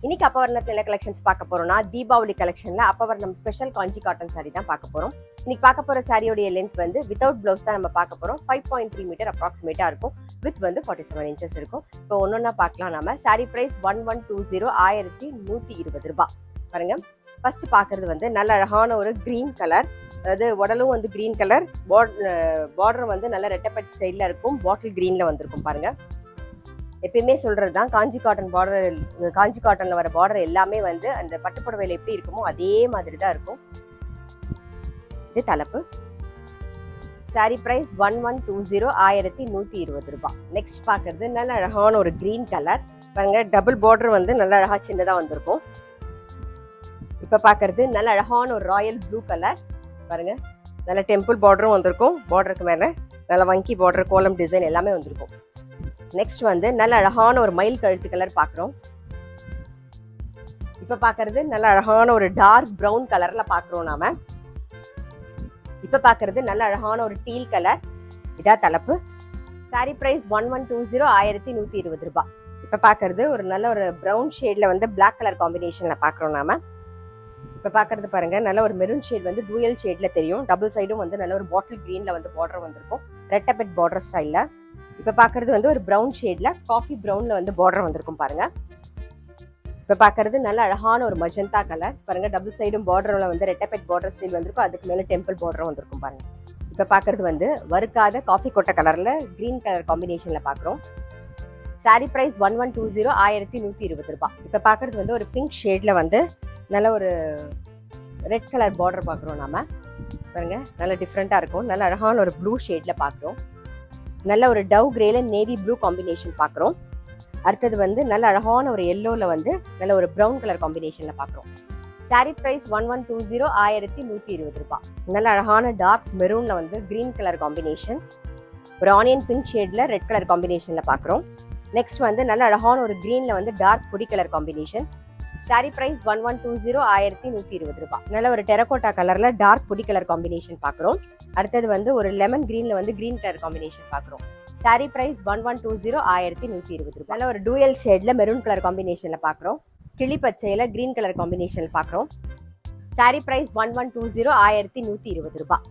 இன்னைக்கு அப்பவர்ணத்துல கலெக்ஷன்ஸ் பார்க்க போறோம்னா தீபாவளி கலெக்ஷன்ல அப்பவர்ணம் ஸ்பெஷல் காஞ்சி காட்டன் சாரி தான் பார்க்க போறோம். இன்னைக்கு பார்க்க போற சாரியோட லென்த் வந்து வித்தவுட் பிளவுஸ் தான் நம்ம பார்க்க போறோம். 5.3 மீட்டர் அப்ராக்சிமேட்டா இருக்கும். வித் வந்து 47 இன்ச்சஸ் இருக்கும். இப்போ ஒன்னொன்னா பார்க்கலாம். நாம சாரி பிரைஸ் 1120 1120 ரூபாய். பாருங்க, ஃபர்ஸ்ட் பார்க்கறது வந்து நல்ல அழகான ஒரு கிரீன் கலர், அதாவது உடலும் வந்து கிரீன் கலர், பார்டர் வந்து நல்ல ரெட்டப்பட் ஸ்டைல்ல இருக்கும். பாட்டில் கிரீன்ல வந்திருக்கும். பாருங்க, எப்பயுமே சொல்றது தான், காஞ்சி காட்டன் பார்டர், காஞ்சி காட்டன்ல வர பார்டர் எல்லாமே வந்து அந்த பட்டுப்புடவையில எப்படி இருக்குமோ அதே மாதிரி தான் இருக்கும். இது தலைப்பு. சாரி பிரைஸ் 1120 1120 ரூபாய். நெக்ஸ்ட் பார்க்கறது நல்ல அழகான ஒரு கிரீன் கலர். பாருங்க, டபுள் பார்டர் வந்து நல்ல அழகா சின்னதா வந்திருக்கும். இப்ப பார்க்கறது நல்ல அழகான ஒரு ராயல் ப்ளூ கலர். பாருங்க, நல்ல டெம்பிள் பார்டரும் வந்திருக்கும். பார்டருக்கு மேல நல்ல வங்கி பார்டர், கோலம் டிசைன் எல்லாமே வந்திருக்கும். நெக்ஸ்ட் வந்து நல்ல அழகான ஒரு மயில் கழுத்து கலர் பார்க்குறோம். இப்ப பார்க்கறது நல்ல அழகான ஒரு டார்க் ப்ரௌன் கலர்ல பார்க்குறோம் நாம. இப்ப பார்க்கறது நல்ல அழகான ஒரு டீல் கலர். இதான் தலைப்பு. சாரி பிரைஸ் 1120 1120 ரூபாய். இப்ப பார்க்கறது ஒரு நல்ல ஒரு ப்ரௌன் ஷேட்ல வந்து பிளாக் கலர் காம்பினேஷன்ல பார்க்குறோம் நாம. இப்ப பார்க்கறது பாருங்க, நல்ல ஒரு மெரூன் ஷேட் வந்து டூயல் ஷேட்ல தெரியும். டபுள் சைடும் வந்து நல்ல ஒரு பாட்டில் கிரீன்ல வந்து பார்டர் வந்திருக்கும், ரெட்டபெட் பார்டர் ஸ்டைல்ல. இப்ப பார்க்கறது வந்து ஒரு ப்ரௌன் ஷேட்ல காஃபி ப்ரௌன்ல வந்து பார்டர் வந்திருக்கும். பாருங்க, இப்ப பார்க்கறது நல்ல அழகான ஒரு மஜந்தா கலர். பாருங்க, டபுள் சைடும் பார்டர்ல வந்து ரெட்டபெட் பார்டர் ஸ்டைல் வந்திருக்கும். அதுக்கு மேல டெம்பிள் பார்டர் வந்திருக்கும். பாருங்க, இப்ப பார்க்கறது வந்து வறுக்காத காஃபி கொட்டை கலர்ல கிரீன் கலர் காம்பினேஷன்ல பாக்குறோம். சாரி பிரைஸ் 1120 1120 ரூபாய். இப்ப பார்க்கறது வந்து ஒரு பிங்க் ஷேட்ல வந்து நல்ல ஒரு ரெட் கலர் பார்டர் பார்க்குறோம் நாம. பாருங்க, நல்ல டிஃப்ரெண்டா இருக்கும். நல்ல அழகான ஒரு ப்ளூ ஷேட்ல பார்க்குறோம். நல்ல ஒரு டவ் கிரேல நேவி ப்ளூ காம்பினேஷன் பார்க்குறோம். அடுத்தது வந்து நல்ல அழகான ஒரு எல்லோல வந்து நல்ல ஒரு ப்ரௌன் கலர் காம்பினேஷன்ல பார்க்குறோம். சாரி பிரைஸ் 1120 1120 ரூபாய். நல்ல அழகான டார்க் மெரூன்ல வந்து கிரீன் கலர் காம்பினேஷன், ஒரு ஆனியன் பிங்க் ஷேட்ல ரெட் கலர் காம்பினேஷன்ல பார்க்குறோம். நெக்ஸ்ட் வந்து நல்ல அழகான ஒரு கிரீன்ல வந்து டார்க் பொடி கலர் காம்பினேஷன். சாரி பிரைஸ் 1120 1120 ரூபாய். நல்ல ஒரு டெரகோட்டா கலர்ல டார்க் பொடி கலர் காம்பினேஷன் பார்க்குறோம். அடுத்தது வந்து ஒரு லெமன் கிரீன்ல வந்து கிரீன் கலர் காம்பினேஷன் பார்க்குறோம். சாரி பிரைஸ் 1120 1120 ரூபாய். நல்ல ஒரு டூயல் ஷேட்ல மெரூன் கலர் காம்பினேஷன்ல பார்க்குறோம். கிளி பச்சையில கிரீன் கலர் காம்பினேஷன் பார்க்குறோம். சாரி பிரைஸ் 1120 1120 ரூபாய்.